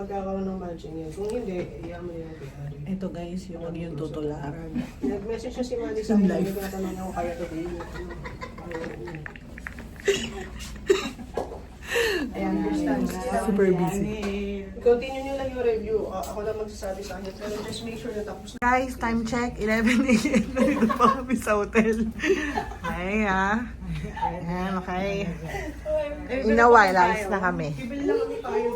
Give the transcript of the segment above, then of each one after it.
magkakaroon ng matching yan. Kung hindi, iyan mo yung kaya. Ito guys, yung tutularan. Nag-message na si Manny sa akin, nagtatanong ako kaya ito din. I understand. Super busy. Continue nyo lang yung review. Ako lang magsasabi sa kanya. Pero just make sure na tapos na. Guys, time check, 11 a.m. Nandito pa kami sa hotel. Okay, ha? Ayan, okay. In a while, alis na kami. Bibili lang kami tayo.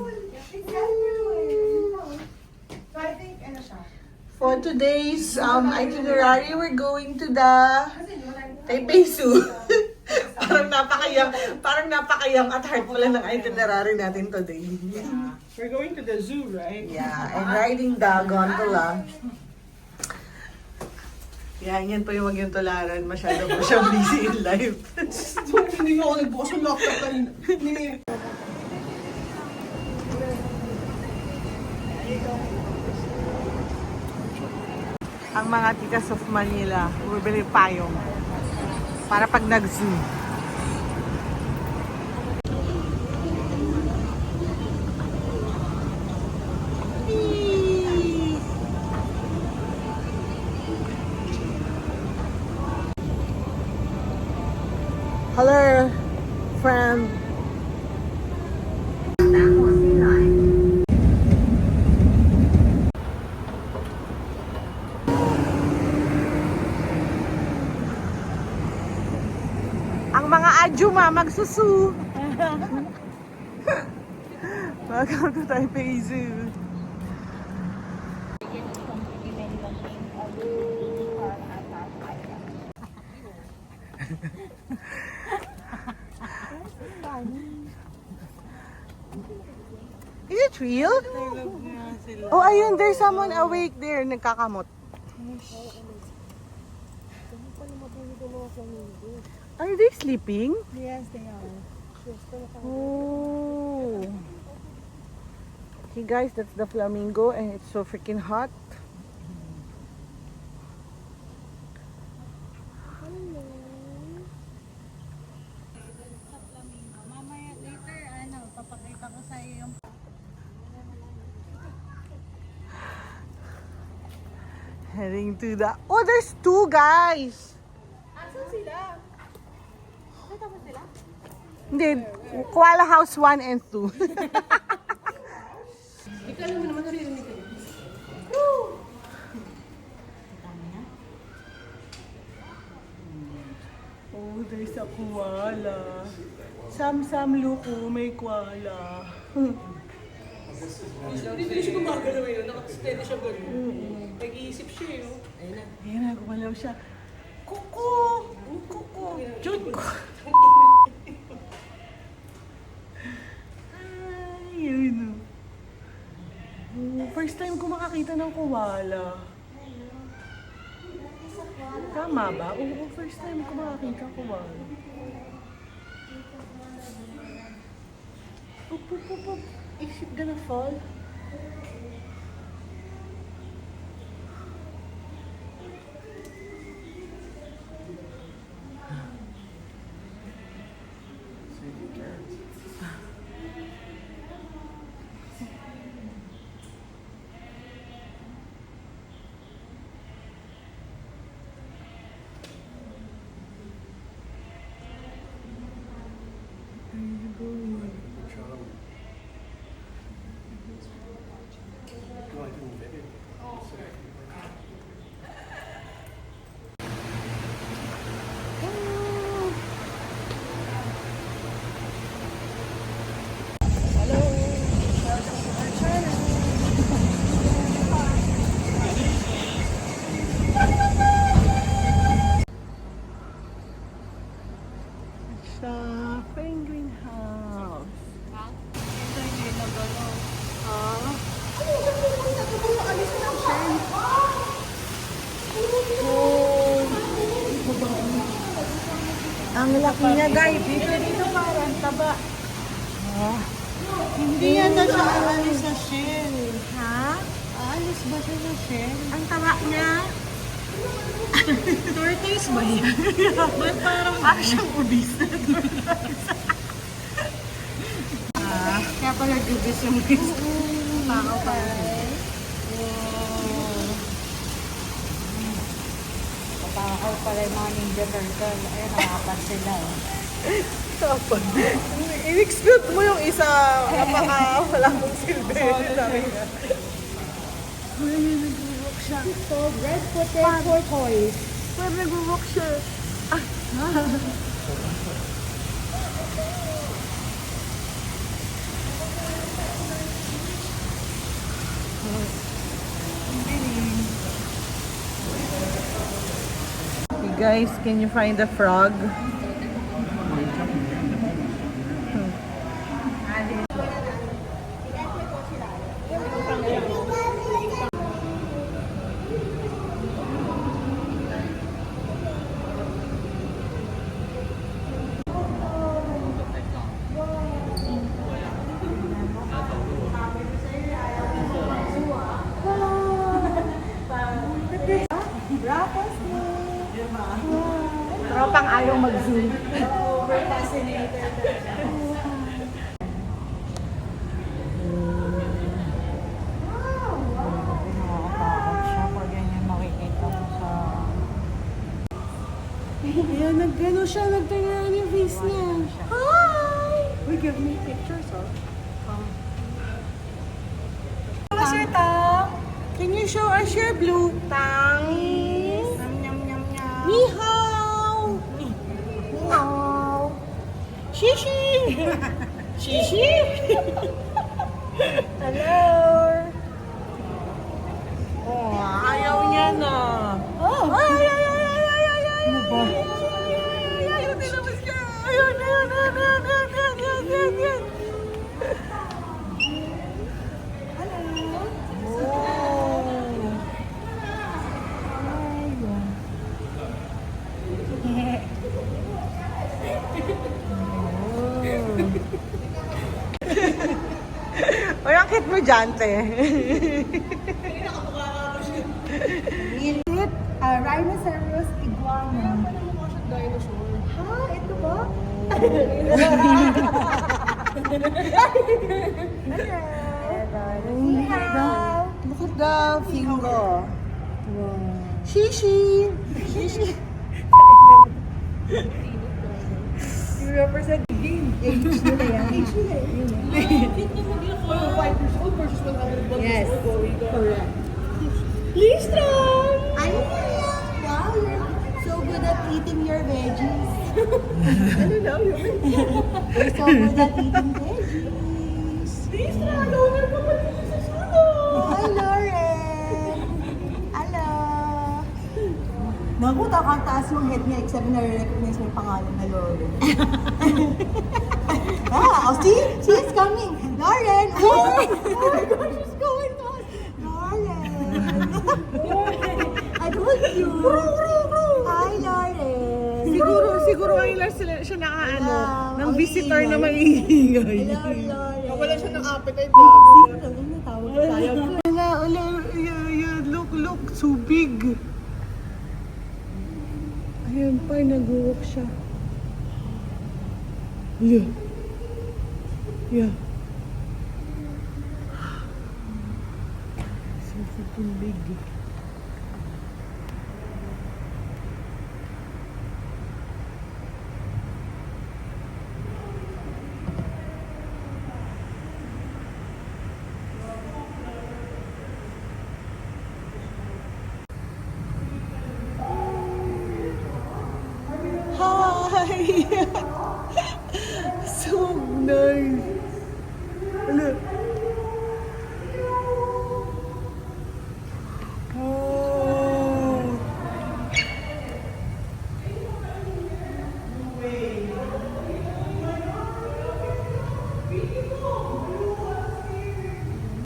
So I think, ano siya? For today's itinerary, we're going to the Taipei Zoo. parang napakayang at heart pala ng itinerary natin today. We're going to the zoo, right? Yeah, and riding the gondola. Yan po yung yung tularan. Masyado po siyang busy in life. Hindi ako nagbukas ng laptop kanina. Ang mga tikas of Manila, bumibili payong para pag nag-zoo. Hello, friend. Ang mga Ajuma magsusu. Welcome to Taipei Zoo. Is it real? Oh, ayun, there's someone awake there, nagkakamot. Are they sleeping? Yes, they are. Oh. Okay guys, that's the flamingo and it's so freaking hot. Mamaya later, papakita ko sa iyo yung Heading to the... Oh, there's two guys! asan sila? Nakita mo sila? Hindi, Koala House 1 and 2. Ikaw mo naman naririnig ko. Oh, there's a koala. Sam Luko, may koala. Hindi siya gumagalaw yun. Nakasteady siya gano'n. Nag-iisip siya yun. Ayun na. Ayan na, gumalaw siya. Kuko! Kuko! Chuk! Ay, yun. Oh, first time ko makakita ng koala. Tama ba? Oo, first time ko makakita ng koala. Up, up, up, up. Is it gonna fall? Sa Penguin House. ito hindi nagalaw. Ah? Ang laki niya, guys. Dito parang taba. Ah. Hindi yata siya aalis sa shell. Ha? Aalis ba siya sa shell? Ang taba niya. Tortoise ba yan? Ba't parang Siyang obese na kaya pala dubis yung guys. tao pa. Kapakaw pala yung mga Ninja Turtle. Ayun, nakapat sila. Tapos, in-expect mo yung isa, napaka wala mong silbi. Sabi niya. Nag-walk siya. So, red footed tortoise. Where nag-walk siya? Hey guys, can you find the frog? Tropang ayaw mag-zoom. We're fascinated. Nakakatakot siya pag ganyan makikita mo sa... Ayan, nag-ano siya, nagtangan yung face niya. Hi! We give me pictures, oh. What's your tongue? Can you show us your blue tongue? Nyam, nyam, nyam, nyam. Ni hao! Ni hao! Shishi! Shishi! Hello! Oh, ayaw niya na. Oh! Ay, ay, ay, ay, ay, ay, ay, ay, Ano ba? ayaw tinapos ka. Ayun, ayun, ayun, ayun, ayun, ayun, ayun, ayun. Uy, ang cute mo dyan, te. Rhinoceros iguana. Dinosaur. Ha? Ito ba? Hello. Look at the finger. Shishi. Shishi. You represent the game. Age nila yan. Age nila yun. Oh, 5 years old versus 101 Yes. years old. There we go. Correct. Listram. Wow, you're so good at eating your veggies. Ano daw yun? You're so good at eating veggies. Listram. Loner ka pa dito sa suno. Hi, Lauren! Hello! Naku, taas yung head niya except na-recognize mo yung pangalan na Lauren. Oh, see? She's coming! Lauren! Oh my God, she's going to us! Lauren! I told you! Hi, Lauren! Siguro ngayon lang siya nakaano, Hello. ng Ang visitor na ingay. maingay. Hello, Lauren! Wala siya ng appetite. Sino na natawag ko tayo? Wala, look, so big. Ayan pa, nag-walk siya. Yeah. Yeah. So freaking big. Hi! So nice! Ano? Oh!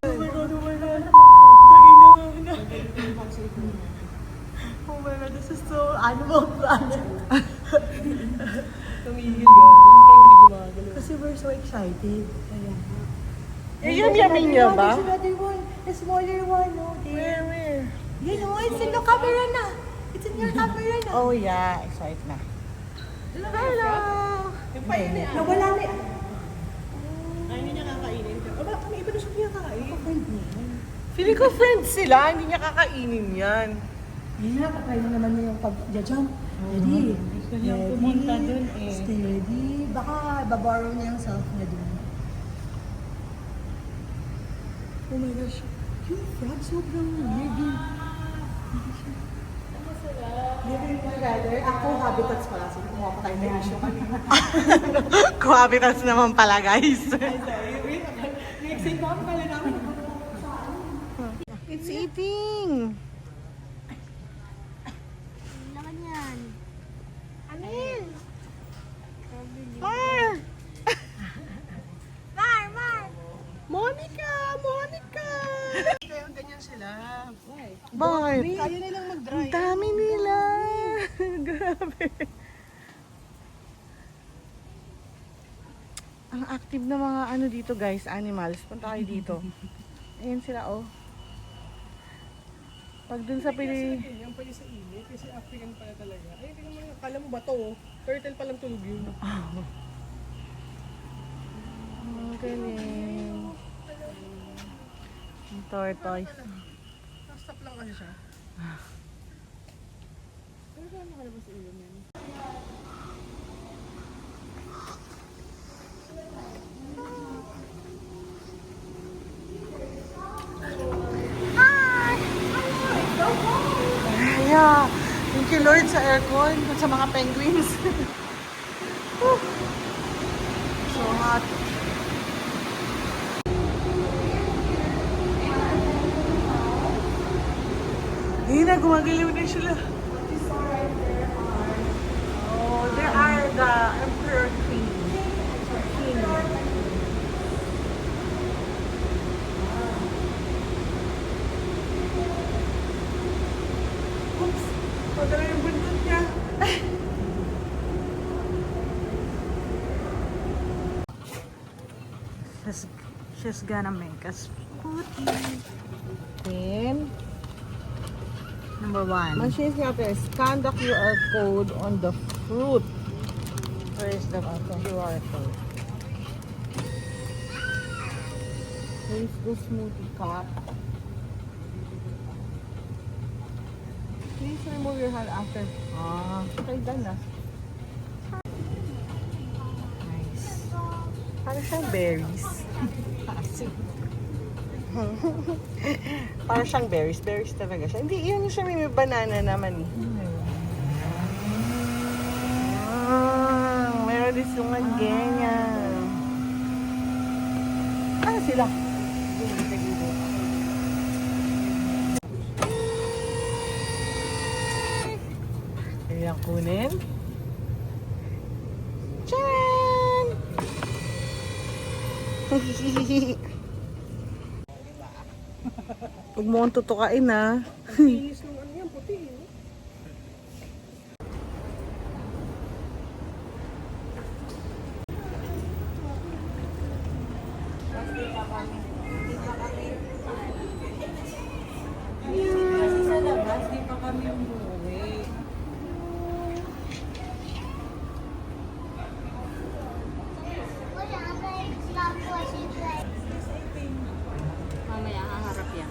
Oh my God, oh my God! Oh my God, this is so animal planet. Tumigil ka. Yung pag hindi gumagalaw. Kasi we're so excited. Ayan. Yung yamin niya ba? There's another one. The smaller one, no? There. Where? You know, it's in the camera na. It's in your camera na. Oh yeah, excited na. Hello! Yung painin. Nawala na. Ayaw niya kakainin. Aba, may iba na siya pinakain. Feeling ko friends sila, hindi niya kakainin yan. Yun nga, kakain naman niya yung pag-jajam. Ready? Gusto niya pumunta dun eh. Steady. Baka baborrow niya yung self niya dun. Oh my gosh. Yung frog, sobrang weird yun. Living together. Ako, habitats pala. So, kumuha pa tayo ng issue kanina. Cohabitants naman pala, guys. Exit pa pala namin. It's eating. Naman yan. Anil! Mar! Mar! Monica! Monica! Kaya ganyan sila. Bakit? Kaya nilang mag-dry. Ang dami nila. Grabe. Ang active na mga ano dito guys, animals. Punta kayo dito. Ayan sila oh. Pag dun sa pili... Yan pwede sa init, kasi African pala talaga. Ay, tingnan mo yun. Kala mo ba to? Turtle palang tulog yun. Ang galing. Ang tortoise. Stop lang kasi siya. Pero saan nakalabas sa ilong yan? Yeah. Thank you Lord sa aircon at sa mga penguins. Whew. So hot. Ayun na, gumagaliw na sila. Oh, there are the emperor queen. Oops, padala yung buntot niya. She's gonna make us puti. Then, number 1. Machines natin, scan the QR code on the fruit. Where is the QR code? Here's the smoothie cup. Please remove your hand after. Okay, done na. Nice. Parang siyang berries. Parang siyang berries. Berries talaga siya. Hindi, yun siya may banana naman. Meron din sungan ganyan. Ano sila? Kailang kunin. Tcharan! Huwag mo akong tutukain ha. Inis ng ano yan, puti eh. Kasi sa labas, di pa kami umuwi. Mamaya haharap yan.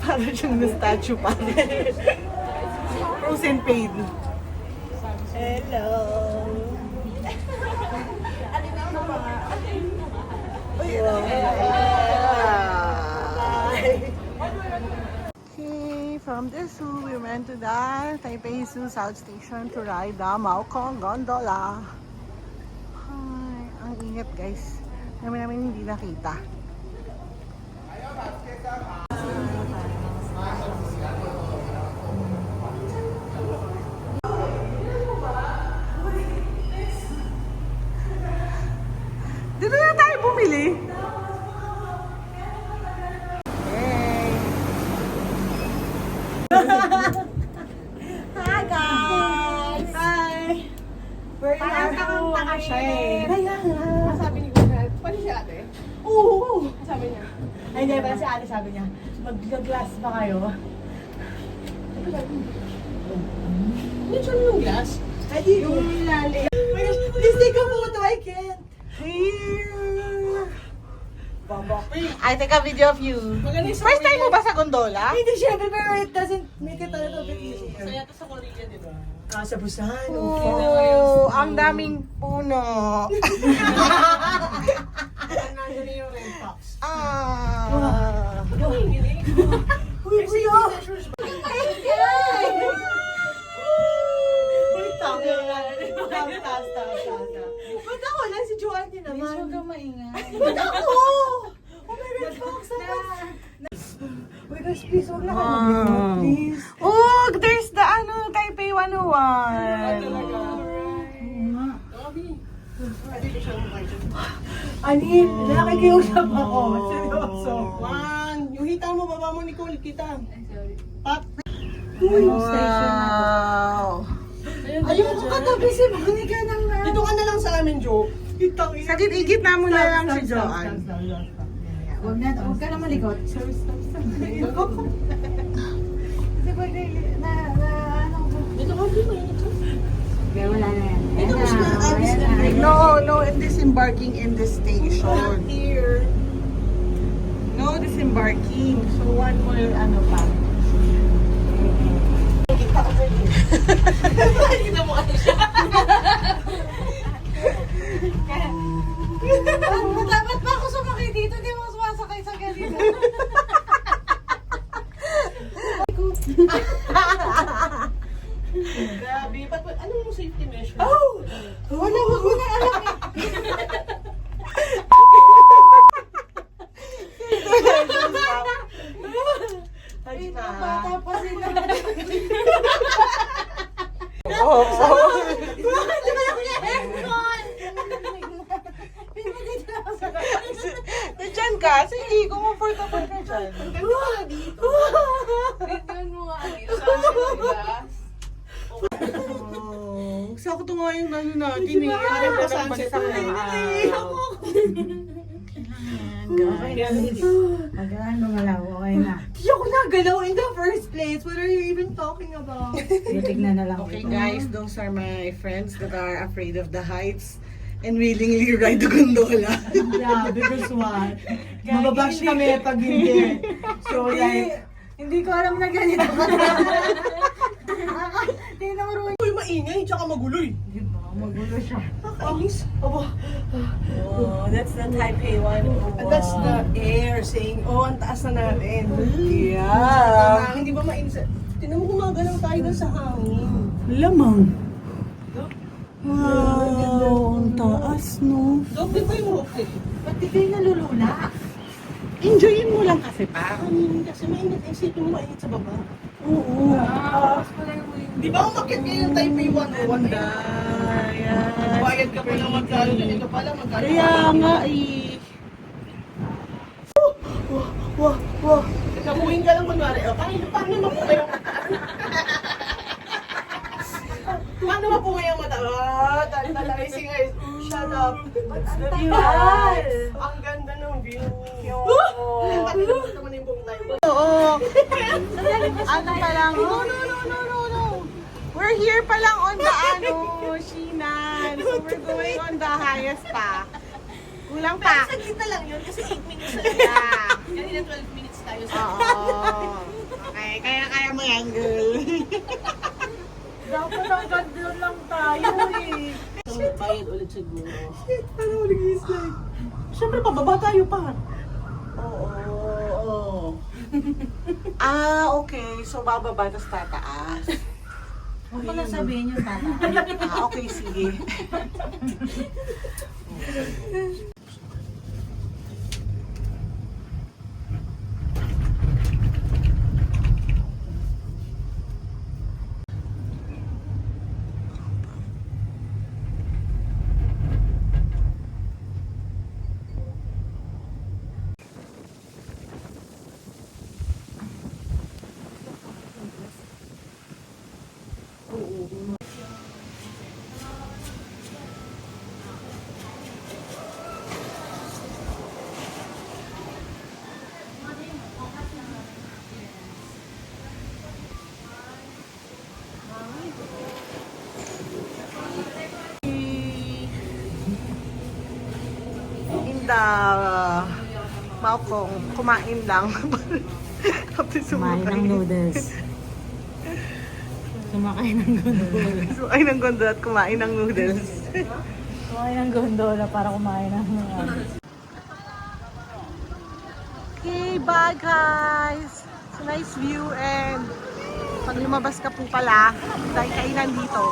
Parang siyang na-statue pa. Frozen paid. Hello. Okay, from the zoo, we went to the Taipei Zoo South Station to ride the Maokong Gondola. Ay, ang ingat guys. Namin hindi nakita. Dito na tayo bumili. Hi guys! Hi! Parang takang-taka siya eh. Sabi niya. Ay, hindi, pala si ate sabi niya, mag-glass ba kayo? Hindi siya yung glass. Ay, di yung ilalim. Please take a photo, I can't. Here. Babaki. I take a video of you. Maganda yung sa First time mo Korea. ba sa gondola? Ay, hindi syempre, pero it doesn't make it a little bit easier. Saya to sa Korea, di ba? Ah, sa Busan, okay. Oh, ang daming puno. Nandiyan na yung red fox. Ah. Uy, kuya! Uy, taas. Ba't ako lang si Joanne naman? Huwag kang maingay. Ba't ako? Oh my red fox, Uy guys, please, huwag na kayo mag-remote, please. Oh, there's the Taipei 101. Talaga. Grabe. Pwede ko siya mag-budget. Ani, nakikiusap ako. Seryoso. Juan, yung hita mo, baba mo, Nicole, kita. Pat. Wow. Ayoko katabi si Monica ng Dito ka na lang sa amin, Joe. Sa gitna na mo na lang si Joanne. Huwag ka na malikot. Stop. Kasi pwede ano ko. Dito ka, dito. Kaya wala na yan. Ito, mas na-abis na. No disembarking in the station. Here. No disembarking. So one more pa. Kita mo kasi siya. Dapat pa ako sumakay dito, di mo sumasakay sa ganito. Grabe. Ano yung safety measure? Oh! Wala, wag mo na alam eh. Ay, bata pa sila. Oh. Di ba yung aircon? Pinagay na ako sa Diyan ka. Sige, comfortable ka dyan. Tignan mo nga dito. Oh, sakto nga yung natin eh. Parang Parang sunset bagsak na ng eh. araw. Magalaan lumalaw, okay na. Hindi ako nagalaw in the first place. What are you even talking about? Tignan na lang. Okay guys, those are my friends that are afraid of the heights and willingly ride the gondola. Yeah, because what? Mababash kami pag hindi. So like, hindi ko alam na ganito. Hindi na marunong. Uy, maingay, tsaka maguloy. Diba? Magulo siya. Nakakainis. Aba. Oh, that's the Taipei one. And that's the air saying, oh, ang taas na natin. Yeah. Ang hangin, di ba mainis? Tinan mo gumagalaw tayo doon sa hangin. Lamang. Wow, ang taas no. Dog, di ba yung roof eh? Ba't di kayo nalulula? Enjoyin mo lang kasi pa. Kasi mainit, isipin mo mainit sa baba. Oo. Di ba umakit kayo yung Taipei 101 na Ayan. bayad ka pa ng magkano, ganito pala, magkano. Kaya nga eh. Wah. Kamuhin ka lang kunwari. Oh, paano mapuhay ang mata? Paano mapuhay ang mata? Ah, tantalizing guys. Shut up. Ang View. tagal. Ang ganda ng view. Ito naman yung buong tayo. Oo. Ano pa lang? No. We're here pa lang on the Shinan. So we're going on the highest pa. Kulang pa. Sa gitna lang yun kasi 8 minutes na Yeah. Kanina 12 minutes tayo sa... Oo. Okay, kaya mo yan, girl. Dapat hanggang doon lang tayo eh. Bayad ulit siguro. Ano ulit slide? Siyempre, pababa tayo pa. Oo. Okay. So, bababa, tapos tataas. Huwag mo na sabihin yung tata. Okay, sige. and Malcolm kumain lang. Kumain ng noodles. Kumakain ng gondola. Kumain ng gondola at kumain ng noodles. Kumain ng gondola para kumain ng Okay, bye guys! It's a nice view and pag lumabas ka po pala, dahil kainan dito.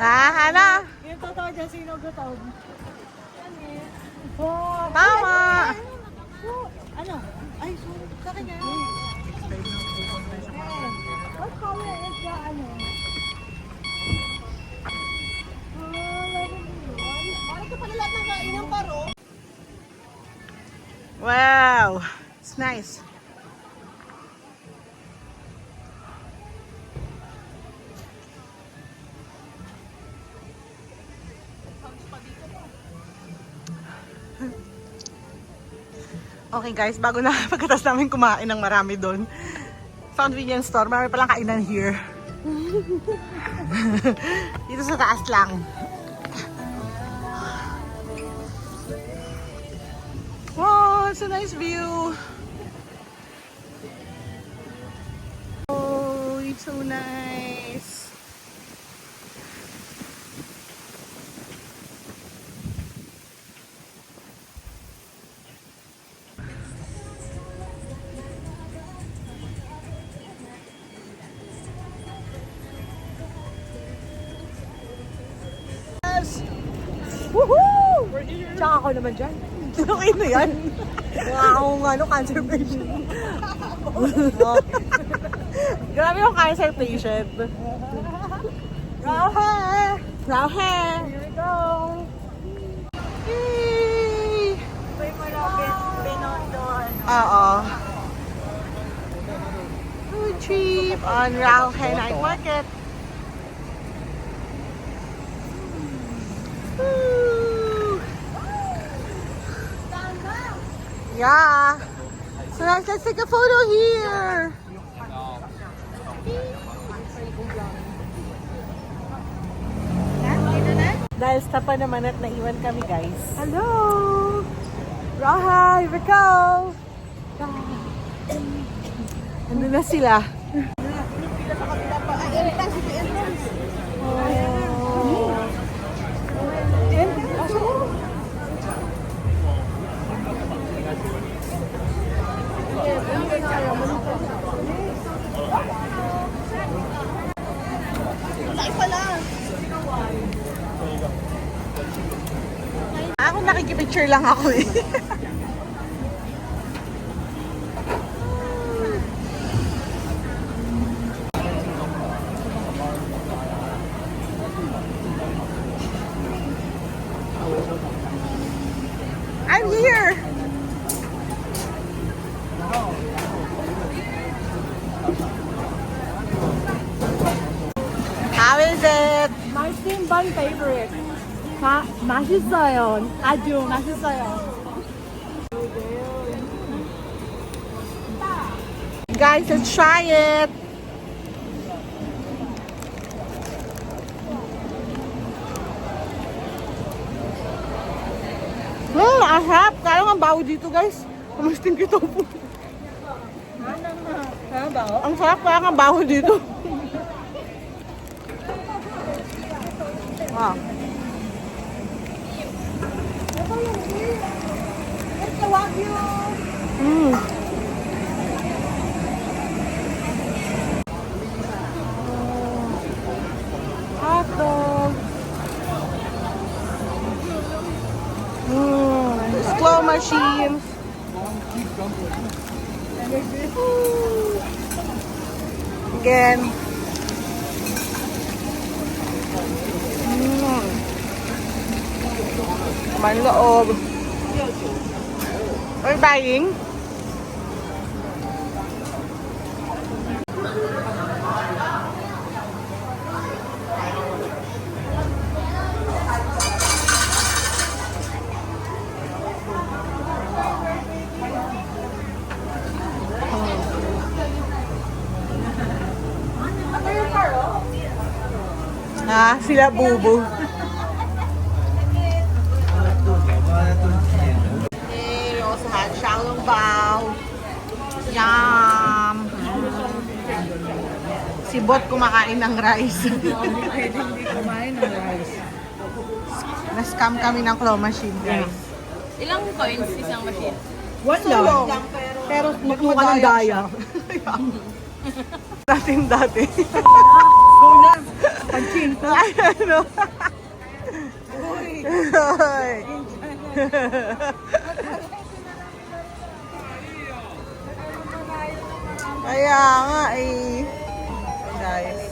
Ano? Yung totoo dyan, sino gutom? Tama! Ano? Ay, sorry. Sa akin yan. What color is the ano? Bakit ka pala lahat ng kain ng paro? Wow! It's nice. Okay guys, bago na pagkatas namin kumain ng marami doon, convenience store, marami palang kainan here. Dito sa taas lang. Wow, it's a nice view. Oh, it's so nice. Woohoo! Tsaka ako naman dyan. Okay na yan. Wala akong ano, cancer patient. Grabe yung cancer patient. Rauhe! Rauhe! Here we go. Yay! May malapit. Binondo. Oo. Food trip on Rauhe Night Market. Woo! Yeah. So let's take a photo here. Dahil sa pa naman at naiwan kami guys. Hello! Raha, here we go! Nandun na sila. Ako nakikipicture lang ako eh. I'm here. How is it? My steam bun favorite. 맛있어요. 아주 맛있어요. Guys, let's try it. Ang sarap. Kaya nga bawo dito guys. Kamasting kito po. Ang sarap kaya nga bawo dito. Wow. Mm. Hot dog. Slow machine. Again. Manloob. We're buying. Ha? Sila bubo. Okay, we also had Xiaolong Bao. Yum! Si Bot kumakain ng rice. Hindi kumain ng rice. Na-scam kami ng claw machine, guys. Ilang coins isang machine? Wala. Pero magmukha ng daya. Dati. Go na. Panching. Ay, ano? Hoy. Kaya nga eh. Guys.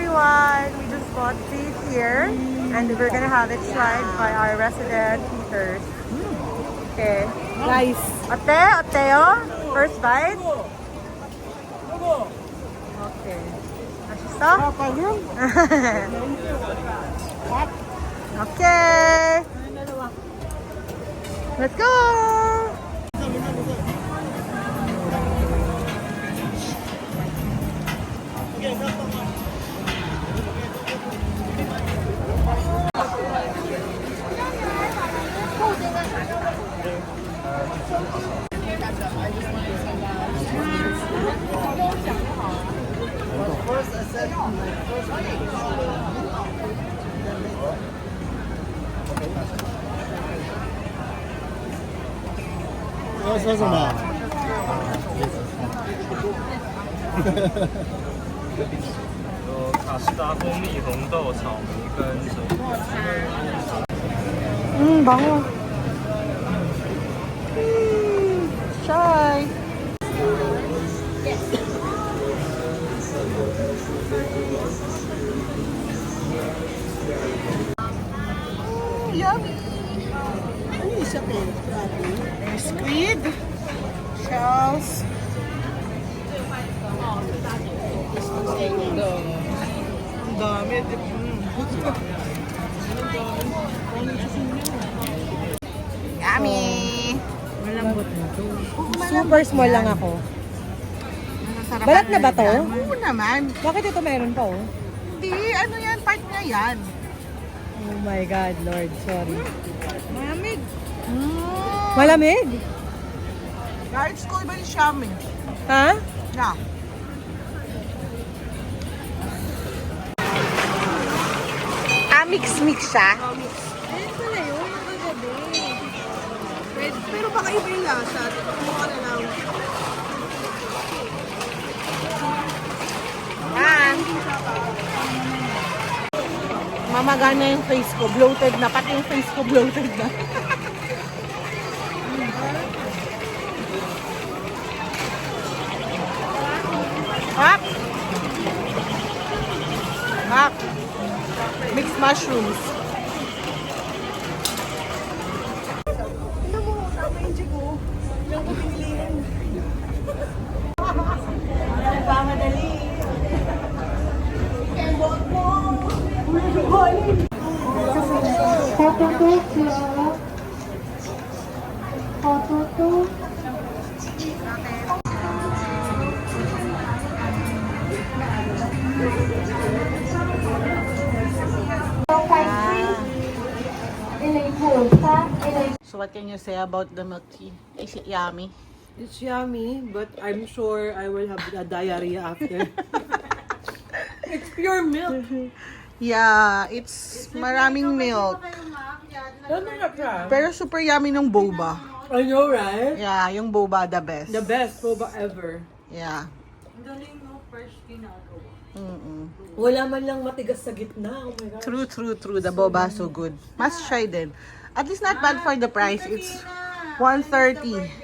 Everyone, we just bought seat here and we're gonna have it tried by our resident eaters. Okay. Nice. Oteo? First bite? Okay. Ashisto? Okay. Let's go!卡士达蜂蜜、红豆、草莓跟水果。 bango. Shy. Yummy. There's squid, shells. Ang dami. Yummy. Malambot na to. Super small lang ako. Masarap Balat na ba to? Oo naman. Bakit ito meron pa oh? Hindi, ano yan, part niya yan. Oh my God, Lord. Sorry. Malamig. Malamig? Yeah, it's cold but it's yummy. Ha? Yeah. Mix-mix siya. Ayun pala yun, yung kagabi. Pero baka iba yung lasa. Mukha na lang. Ah. Mamagana yung face ko. Bloated na. Pati yung face ko bloated na. Hap! Hap! Mixed mushrooms. Ano mo, tama yung check ko. Ilang ko pinilihan. Nagmamadali. So what can you say about the milk tea? Is it yummy? It's yummy, but I'm sure I will have a diarrhea after. It's pure milk. Yeah, it's maraming milk. Ano na siya? Pero super yummy ng boba. I know, right? Yeah, yung boba the best. The best boba ever. Yeah. Ang galing mo, fresh ginagawa. Mm-mm. Wala man lang matigas sa gitna. Oh my God. True. The boba so good. Must try din. At least not bad for the price. It's 130.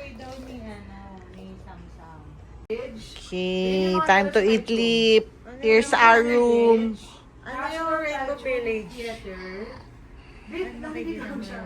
Okay, time to eat lip. Here's our room. Ano yung Rainbow Village? Theater. Babe, nakikita mo siya.